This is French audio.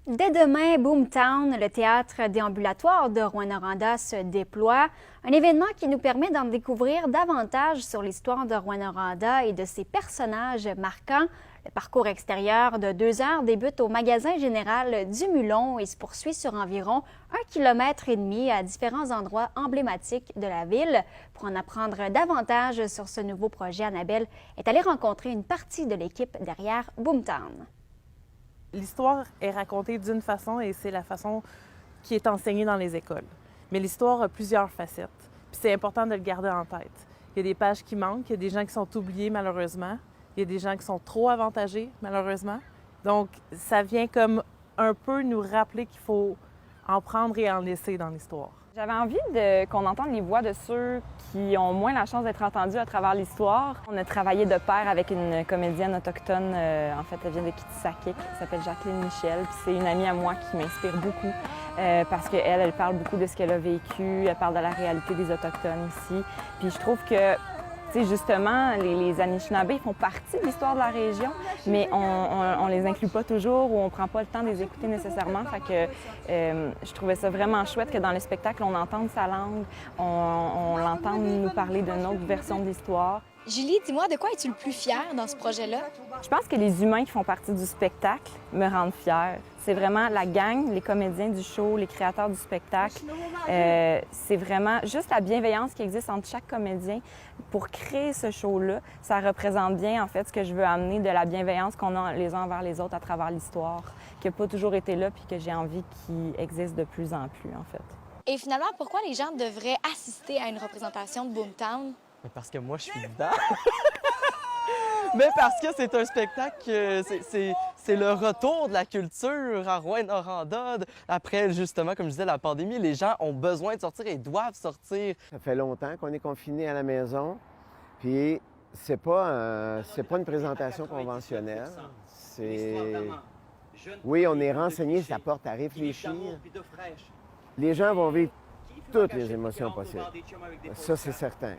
Dès demain, Boomtown, le théâtre déambulatoire de Rouyn-Noranda, se déploie. Un événement qui nous permet d'en découvrir davantage sur l'histoire de Rouyn-Noranda et de ses personnages marquants. Le parcours extérieur de 2 heures débute au magasin général du Mulon et se poursuit sur environ 1,5 km à différents endroits emblématiques de la ville. Pour en apprendre davantage sur ce nouveau projet, Annabelle est allée rencontrer une partie de l'équipe derrière Boomtown. L'histoire est racontée d'une façon et c'est la façon qui est enseignée dans les écoles. Mais l'histoire a plusieurs facettes. Puis c'est important de le garder en tête. Il y a des pages qui manquent, il y a des gens qui sont oubliés malheureusement, il y a des gens qui sont trop avantagés malheureusement. Donc ça vient comme un peu nous rappeler qu'il faut en prendre et en laisser dans l'histoire. J'avais envie qu'on entende les voix de ceux qui ont moins la chance d'être entendus à travers l'histoire. On a travaillé de pair avec une comédienne autochtone, en fait, elle vient de Kitsakik, qui s'appelle Jacqueline Michel. Puis c'est une amie à moi qui m'inspire beaucoup parce qu'elle, elle parle beaucoup de ce qu'elle a vécu, elle parle de la réalité des Autochtones ici. Puis je trouve que tu sais, justement, les Anishinabés font partie de l'histoire de la région, mais on les inclut pas toujours ou on prend pas le temps de les écouter nécessairement. Fait que je trouvais ça vraiment chouette que dans le spectacle, on entende sa langue, on l'entende nous parler d'une autre version de l'histoire. Julie, dis-moi, de quoi es-tu le plus fière dans ce projet-là? Je pense que les humains qui font partie du spectacle me rendent fière. C'est vraiment la gang, les comédiens du show, les créateurs du spectacle. C'est vraiment juste la bienveillance qui existe entre chaque comédien pour créer ce show-là. Ça représente bien, en fait, ce que je veux amener de la bienveillance qu'on a les uns envers les autres à travers l'histoire, qui n'a pas toujours été là puis que j'ai envie qu'il existe de plus en plus, en fait. Et finalement, pourquoi les gens devraient assister à une représentation de Boomtown? Parce que moi, je suis dedans. Mais parce que c'est un spectacle, c'est le retour de la culture à Rouyn-Noranda. Après, justement, comme je disais, la pandémie, les gens ont besoin de sortir et doivent sortir. Ça fait longtemps qu'on est confinés à la maison, puis c'est pas une présentation conventionnelle. Oui, on est renseigné, ça porte à réfléchir. Les gens vont vivre toutes les émotions possibles. Ça, c'est certain.